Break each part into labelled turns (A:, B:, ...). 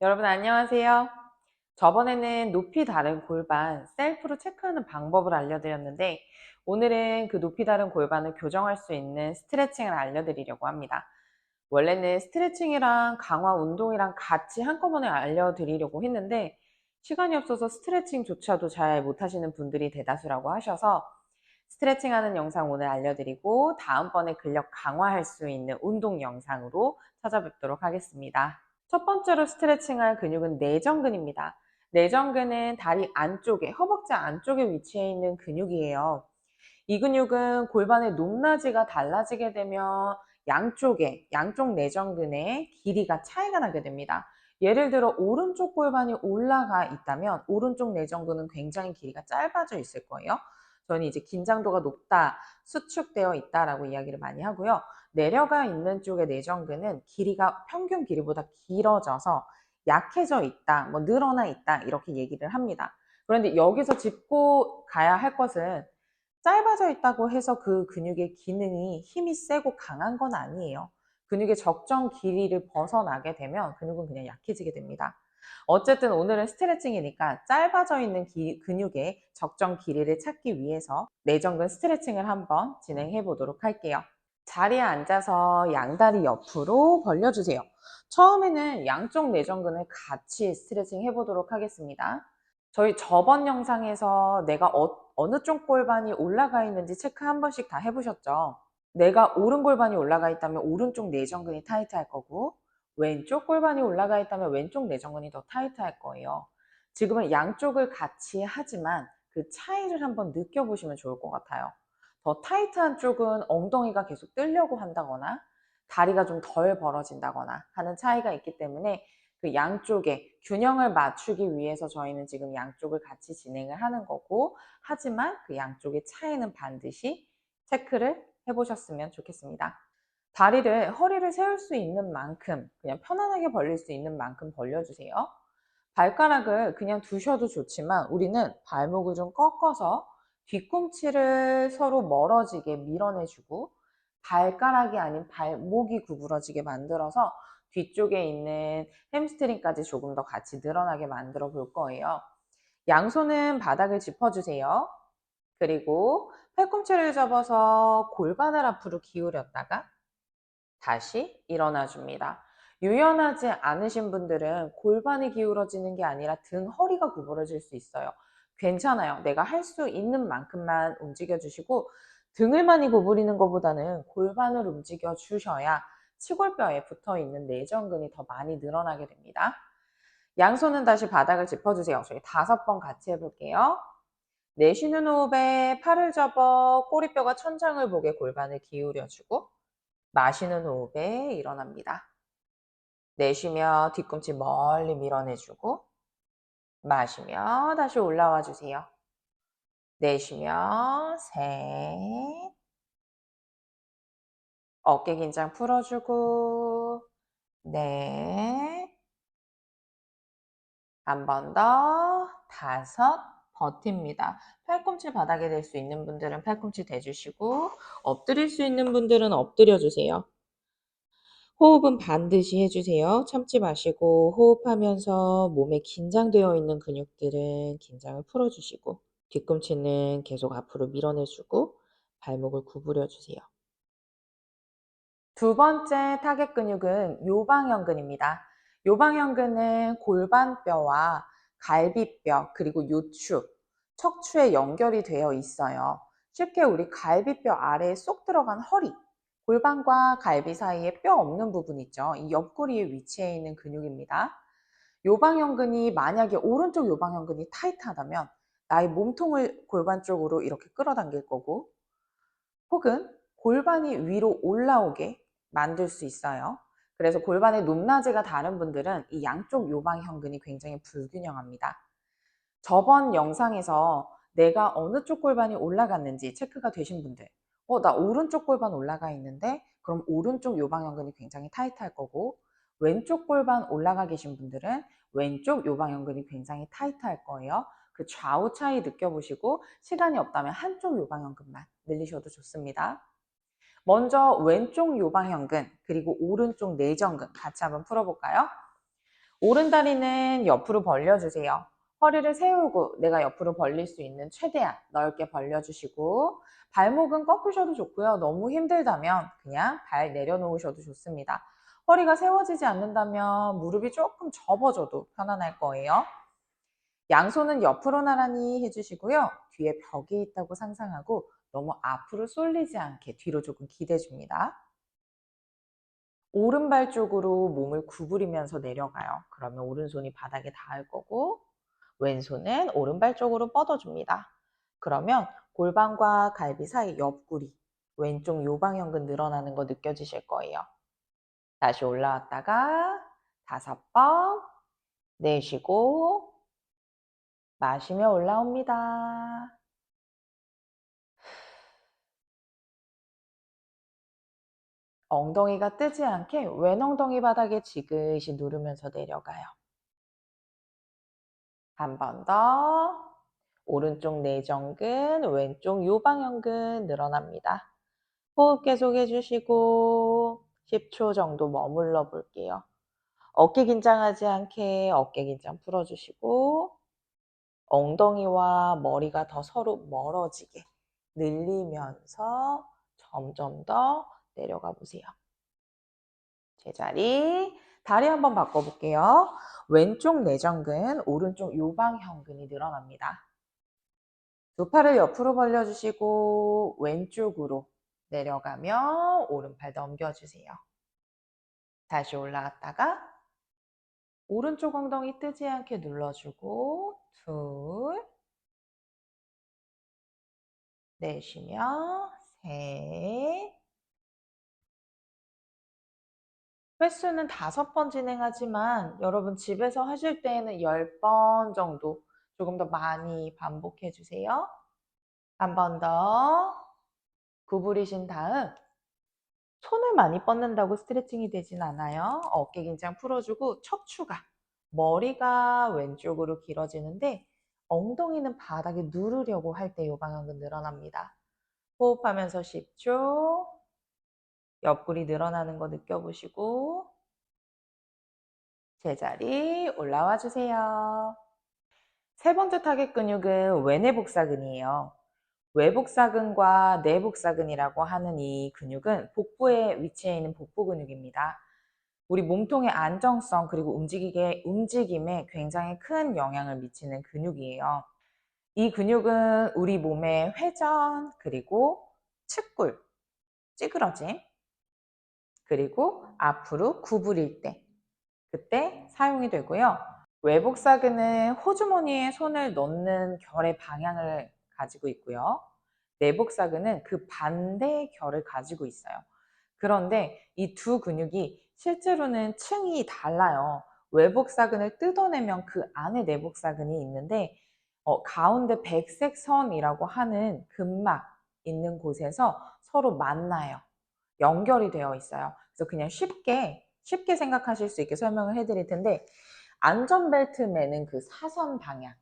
A: 여러분 안녕하세요. 저번에는 높이 다른 골반 셀프로 체크하는 방법을 알려드렸는데 오늘은 그 높이 다른 골반을 교정할 수 있는 스트레칭을 알려드리려고 합니다. 원래는 스트레칭이랑 강화 운동이랑 같이 한꺼번에 알려드리려고 했는데 시간이 없어서 스트레칭조차도 잘 못하시는 분들이 대다수라고 하셔서 스트레칭 하는 영상 오늘 알려드리고 다음번에 근력 강화할 수 있는 운동 영상으로 찾아뵙도록 하겠습니다. 첫 번째로 스트레칭할 근육은 내전근입니다. 내전근은 다리 안쪽에, 허벅지 안쪽에 위치해 있는 근육이에요. 이 근육은 골반의 높낮이가 달라지게 되면 양쪽 내전근의 길이가 차이가 나게 됩니다. 예를 들어 오른쪽 골반이 올라가 있다면 오른쪽 내전근은 굉장히 길이가 짧아져 있을 거예요. 저는 이제 긴장도가 높다, 수축되어 있다라고 이야기를 많이 하고요. 내려가 있는 쪽의 내전근은 길이가 평균 길이보다 길어져서 약해져 있다, 뭐 늘어나 있다 이렇게 얘기를 합니다. 그런데 여기서 짚고 가야 할 것은 짧아져 있다고 해서 그 근육의 기능이 힘이 세고 강한 건 아니에요. 근육의 적정 길이를 벗어나게 되면 근육은 그냥 약해지게 됩니다. 어쨌든 오늘은 스트레칭이니까 짧아져 있는 근육의 적정 길이를 찾기 위해서 내전근 스트레칭을 한번 진행해 보도록 할게요. 자리에 앉아서 양다리 옆으로 벌려주세요. 처음에는 양쪽 내전근을 같이 스트레칭 해보도록 하겠습니다. 저희 저번 영상에서 내가 어느 쪽 골반이 올라가 있는지 체크 한 번씩 다 해보셨죠? 내가 오른 골반이 올라가 있다면 오른쪽 내전근이 타이트할 거고 왼쪽 골반이 올라가 있다면 왼쪽 내전근이 더 타이트할 거예요. 지금은 양쪽을 같이 하지만 그 차이를 한번 느껴보시면 좋을 것 같아요. 더 타이트한 쪽은 엉덩이가 계속 뜨려고 한다거나 다리가 좀 덜 벌어진다거나 하는 차이가 있기 때문에 그 양쪽의 균형을 맞추기 위해서 저희는 지금 양쪽을 같이 진행을 하는 거고 하지만 그 양쪽의 차이는 반드시 체크를 해보셨으면 좋겠습니다. 허리를 세울 수 있는 만큼 그냥 편안하게 벌릴 수 있는 만큼 벌려주세요. 발가락을 그냥 두셔도 좋지만 우리는 발목을 좀 꺾어서 뒤꿈치를 서로 멀어지게 밀어내주고 발가락이 아닌 발목이 구부러지게 만들어서 뒤쪽에 있는 햄스트링까지 조금 더 같이 늘어나게 만들어 볼 거예요. 양손은 바닥을 짚어주세요. 그리고 팔꿈치를 접어서 골반을 앞으로 기울였다가 다시 일어나 줍니다. 유연하지 않으신 분들은 골반이 기울어지는 게 아니라 등 허리가 구부러질 수 있어요. 괜찮아요. 내가 할 수 있는 만큼만 움직여 주시고 등을 많이 구부리는 것보다는 골반을 움직여 주셔야 치골뼈에 붙어 있는 내전근이 더 많이 늘어나게 됩니다. 양손은 다시 바닥을 짚어주세요. 저희 5번 같이 해볼게요. 내쉬는 호흡에 팔을 접어 꼬리뼈가 천장을 보게 골반을 기울여주고 마시는 호흡에 일어납니다. 내쉬며 뒤꿈치 멀리 밀어내주고 마시며 다시 올라와 주세요. 내쉬며 셋, 어깨 긴장 풀어주고 넷, 한 번 더, 5, 버팁니다. 팔꿈치 바닥에 댈 수 있는 분들은 팔꿈치 대주시고 엎드릴 수 있는 분들은 엎드려 주세요. 호흡은 반드시 해주세요. 참지 마시고 호흡하면서 몸에 긴장되어 있는 근육들은 긴장을 풀어주시고 뒤꿈치는 계속 앞으로 밀어내주고 발목을 구부려주세요. 두 번째 타겟 근육은 요방형근입니다. 요방형근은 골반뼈와 갈비뼈 그리고 요추, 척추에 연결이 되어 있어요. 쉽게 우리 갈비뼈 아래에 쏙 들어간 허리, 골반과 갈비 사이에 뼈 없는 부분 있죠. 이 옆구리에 위치해 있는 근육입니다. 요방형근이 만약에 오른쪽 요방형근이 타이트하다면 나의 몸통을 골반 쪽으로 이렇게 끌어당길 거고 혹은 골반이 위로 올라오게 만들 수 있어요. 그래서 골반의 높낮이가 다른 분들은 이 양쪽 요방형근이 굉장히 불균형합니다. 저번 영상에서 내가 어느 쪽 골반이 올라갔는지 체크가 되신 분들 나 오른쪽 골반 올라가 있는데 그럼 오른쪽 요방형근이 굉장히 타이트할 거고 왼쪽 골반 올라가 계신 분들은 왼쪽 요방형근이 굉장히 타이트할 거예요. 그 좌우 차이 느껴보시고 시간이 없다면 한쪽 요방형근만 늘리셔도 좋습니다. 먼저 왼쪽 요방형근 그리고 오른쪽 내전근 같이 한번 풀어볼까요? 오른다리는 옆으로 벌려주세요. 허리를 세우고 내가 옆으로 벌릴 수 있는 최대한 넓게 벌려주시고 발목은 꺾으셔도 좋고요. 너무 힘들다면 그냥 발 내려놓으셔도 좋습니다. 허리가 세워지지 않는다면 무릎이 조금 접어져도 편안할 거예요. 양손은 옆으로 나란히 해주시고요. 뒤에 벽이 있다고 상상하고 너무 앞으로 쏠리지 않게 뒤로 조금 기대줍니다. 오른발 쪽으로 몸을 구부리면서 내려가요. 그러면 오른손이 바닥에 닿을 거고 왼손은 오른발 쪽으로 뻗어줍니다. 그러면 골반과 갈비 사이 옆구리, 왼쪽 요방형근 늘어나는 거 느껴지실 거예요. 다시 올라왔다가 5번 내쉬고 마시며 올라옵니다. 엉덩이가 뜨지 않게 왼 엉덩이 바닥에 지그시 누르면서 내려가요. 한 번 더. 오른쪽 내전근, 왼쪽 요방형근 늘어납니다. 호흡 계속 해주시고 10초 정도 머물러 볼게요. 어깨 긴장하지 않게 어깨 긴장 풀어주시고 엉덩이와 머리가 더 서로 멀어지게 늘리면서 점점 더 내려가 보세요. 제자리. 다리 한번 바꿔볼게요. 왼쪽 내전근, 오른쪽 요방형근이 늘어납니다. 두 팔을 옆으로 벌려주시고 왼쪽으로 내려가며 오른팔 넘겨주세요. 다시 올라갔다가 오른쪽 엉덩이 뜨지 않게 눌러주고 둘, 내쉬며 셋. 횟수는 5번 진행하지만 여러분 집에서 하실 때에는 10번 정도 조금 더 많이 반복해 주세요. 한 번 더 구부리신 다음 손을 많이 뻗는다고 스트레칭이 되진 않아요. 어깨 긴장 풀어주고 척추가 머리가 왼쪽으로 길어지는데 엉덩이는 바닥에 누르려고 할 때 요방형근 늘어납니다. 호흡하면서 10초 옆구리 늘어나는 거 느껴보시고 제자리 올라와 주세요. 세 번째 타겟 근육은 외내복사근이에요. 외복사근과 내복사근이라고 하는 이 근육은 복부에 위치해 있는 복부 근육입니다. 우리 몸통의 안정성 그리고 움직임에 굉장히 큰 영향을 미치는 근육이에요. 이 근육은 우리 몸의 회전 그리고 측굴, 찌그러짐 그리고 앞으로 구부릴 때 그때 사용이 되고요. 외복사근은 호주머니에 손을 넣는 결의 방향을 가지고 있고요. 내복사근은 그 반대의 결을 가지고 있어요. 그런데 이 두 근육이 실제로는 층이 달라요. 외복사근을 뜯어내면 그 안에 내복사근이 있는데 가운데 백색 선이라고 하는 근막 있는 곳에서 서로 만나요. 연결이 되어 있어요. 그래서 그냥 쉽게 생각하실 수 있게 설명을 해드릴 텐데 안전벨트 매는 그 사선 방향,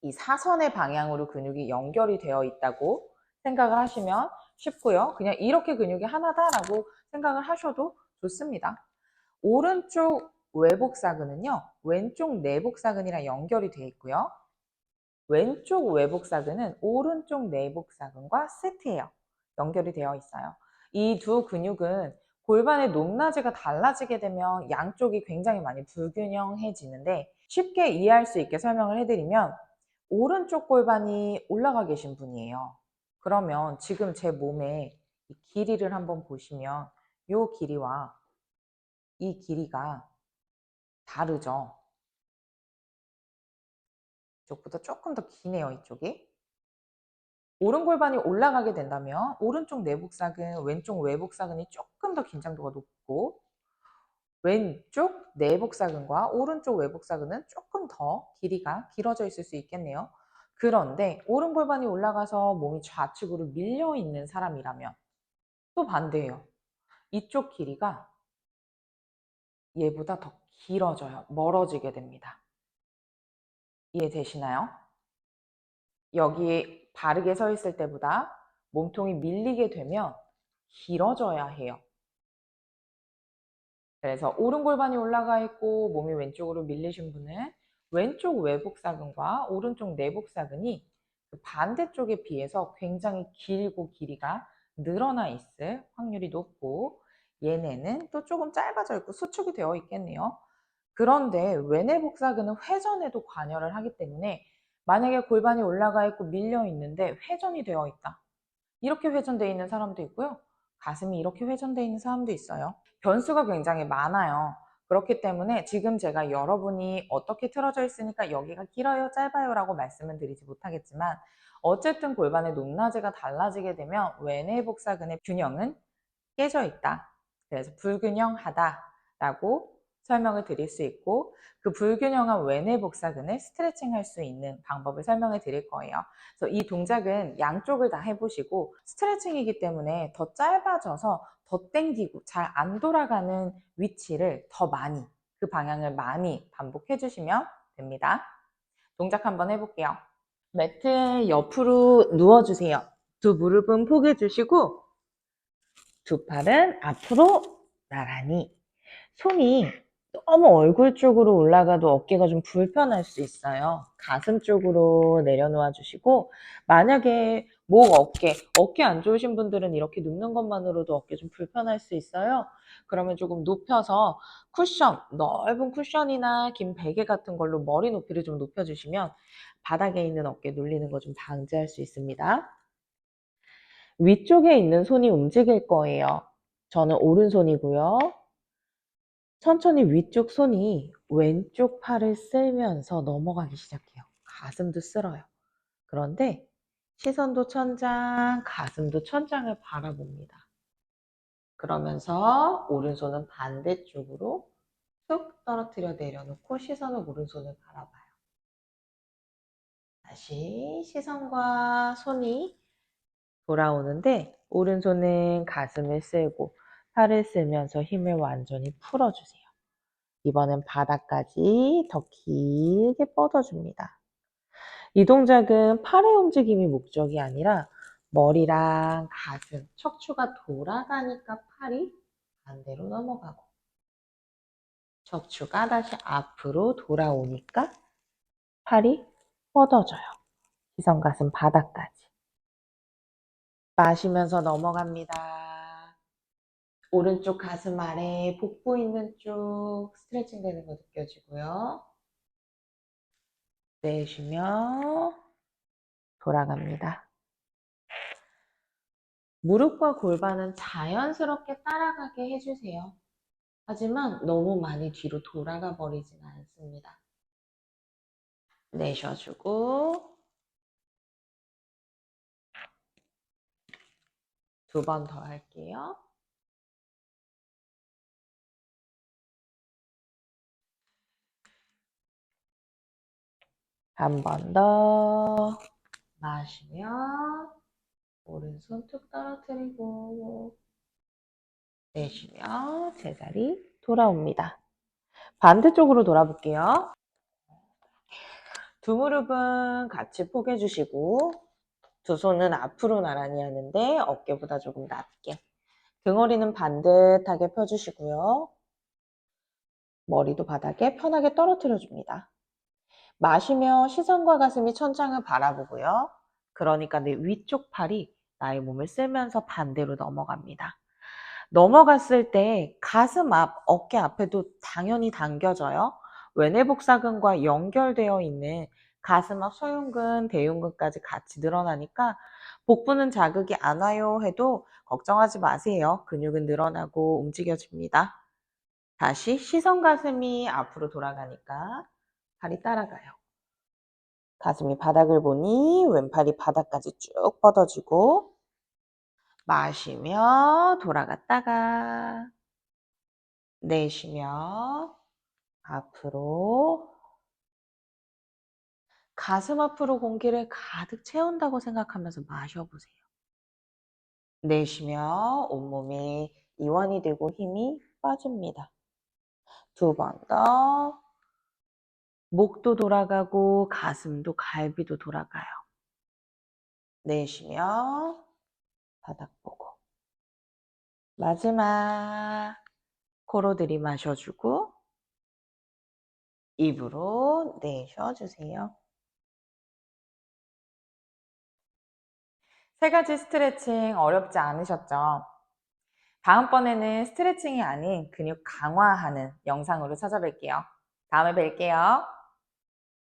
A: 이 사선의 방향으로 근육이 연결이 되어 있다고 생각을 하시면 쉽고요. 그냥 이렇게 근육이 하나다라고 생각을 하셔도 좋습니다. 오른쪽 외복사근은요. 왼쪽 내복사근이랑 연결이 되어 있고요. 왼쪽 외복사근은 오른쪽 내복사근과 세트예요. 연결이 되어 있어요. 이 두 근육은 골반의 높낮이가 달라지게 되면 양쪽이 굉장히 많이 불균형해지는데 쉽게 이해할 수 있게 설명을 해드리면 오른쪽 골반이 올라가 계신 분이에요. 그러면 지금 제 몸의 이 길이를 한번 보시면 이 길이와 이 길이가 다르죠. 이쪽보다 조금 더 기네요, 이쪽이. 오른 골반이 올라가게 된다면 오른쪽 내복사근, 왼쪽 외복사근이 조금 더 긴장도가 높고 왼쪽 내복사근과 오른쪽 외복사근은 조금 더 길이가 길어져 있을 수 있겠네요. 그런데 오른 골반이 올라가서 몸이 좌측으로 밀려 있는 사람이라면 또 반대예요. 이쪽 길이가 얘보다 더 길어져요. 멀어지게 됩니다. 이해되시나요? 여기 바르게 서 있을 때보다 몸통이 밀리게 되면 길어져야 해요. 그래서 오른 골반이 올라가 있고 몸이 왼쪽으로 밀리신 분은 왼쪽 외복사근과 오른쪽 내복사근이 그 반대쪽에 비해서 굉장히 길고 길이가 늘어나 있을 확률이 높고, 얘네는 또 조금 짧아져 있고 수축이 되어 있겠네요. 그런데 외내복사근은 회전에도 관여를 하기 때문에 만약에 골반이 올라가 있고 밀려 있는데 회전이 되어 있다, 이렇게 회전되어 있는 사람도 있고요. 가슴이 이렇게 회전되어 있는 사람도 있어요. 변수가 굉장히 많아요. 그렇기 때문에 지금 제가 여러분이 어떻게 틀어져 있으니까 여기가 길어요, 짧아요 라고 말씀은 드리지 못하겠지만, 어쨌든 골반의 높낮이가 달라지게 되면 외내복사근의 균형은 깨져 있다, 그래서 불균형하다 라고 설명을 드릴 수 있고, 그 불균형한 외내복사근을 스트레칭 할 수 있는 방법을 설명해 드릴 거예요. 그래서 이 동작은 양쪽을 다 해보시고, 스트레칭이기 때문에 더 짧아져서 더 땡기고 잘 안 돌아가는 위치를 더 많이, 그 방향을 많이 반복해 주시면 됩니다. 동작 한번 해볼게요. 매트 옆으로 누워주세요. 두 무릎은 포개 주시고 두 팔은 앞으로 나란히. 손이 너무 얼굴 쪽으로 올라가도 어깨가 좀 불편할 수 있어요. 가슴 쪽으로 내려놓아 주시고, 만약에 목, 어깨 안 좋으신 분들은 이렇게 눕는 것만으로도 어깨 좀 불편할 수 있어요. 그러면 조금 높여서 넓은 쿠션이나 긴 베개 같은 걸로 머리 높이를 좀 높여주시면 바닥에 있는 어깨 눌리는 거 좀 방지할 수 있습니다. 위쪽에 있는 손이 움직일 거예요. 저는 오른손이고요. 천천히 위쪽 손이 왼쪽 팔을 쓸면서 넘어가기 시작해요. 가슴도 쓸어요. 그런데 시선도 천장, 가슴도 천장을 바라봅니다. 그러면서 오른손은 반대쪽으로 툭 떨어뜨려 내려놓고 시선을 오른손을 바라봐요. 다시 시선과 손이 돌아오는데 오른손은 가슴을 쓸고 팔을 쓸면서 힘을 완전히 풀어주세요. 이번엔 바닥까지 더 길게 뻗어줍니다. 이 동작은 팔의 움직임이 목적이 아니라 머리랑 가슴, 척추가 돌아가니까 팔이 반대로 넘어가고, 척추가 다시 앞으로 돌아오니까 팔이 뻗어져요. 시선 가슴 바닥까지. 마시면서 넘어갑니다. 오른쪽 가슴 아래 복부 있는 쪽 스트레칭 되는 거 느껴지고요. 내쉬며 돌아갑니다. 무릎과 골반은 자연스럽게 따라가게 해주세요. 하지만 너무 많이 뒤로 돌아가 버리진 않습니다. 내쉬어주고 두 번 더 할게요. 한 번 더 마시며 오른손 툭 떨어뜨리고 내쉬며 제자리 돌아옵니다. 반대쪽으로 돌아볼게요. 두 무릎은 같이 포개 주시고 두 손은 앞으로 나란히 하는데 어깨보다 조금 낮게, 등허리는 반듯하게 펴주시고요. 머리도 바닥에 편하게 떨어뜨려 줍니다. 마시며 시선과 가슴이 천장을 바라보고요. 그러니까 내 위쪽 팔이 나의 몸을 쓸면서 반대로 넘어갑니다. 넘어갔을 때 가슴 앞, 어깨 앞에도 당연히 당겨져요. 외내복사근과 연결되어 있는 가슴 앞 소흉근, 대흉근까지 같이 늘어나니까 복부는 자극이 안 와요 해도 걱정하지 마세요. 근육은 늘어나고 움직여집니다. 다시 시선 가슴이 앞으로 돌아가니까 팔이 따라가요. 가슴이 바닥을 보니 왼팔이 바닥까지 쭉 뻗어지고, 마시며 돌아갔다가 내쉬며 앞으로, 가슴 앞으로 공기를 가득 채운다고 생각하면서 마셔보세요. 내쉬며 온몸이 이완이 되고 힘이 빠집니다. 두 번 더. 목도 돌아가고 가슴도 갈비도 돌아가요. 내쉬며 바닥 보고. 마지막 코로 들이마셔주고 입으로 내쉬어주세요. 세 가지 스트레칭 어렵지 않으셨죠? 다음번에는 스트레칭이 아닌 근육 강화하는 영상으로 찾아뵐게요. 다음에 뵐게요.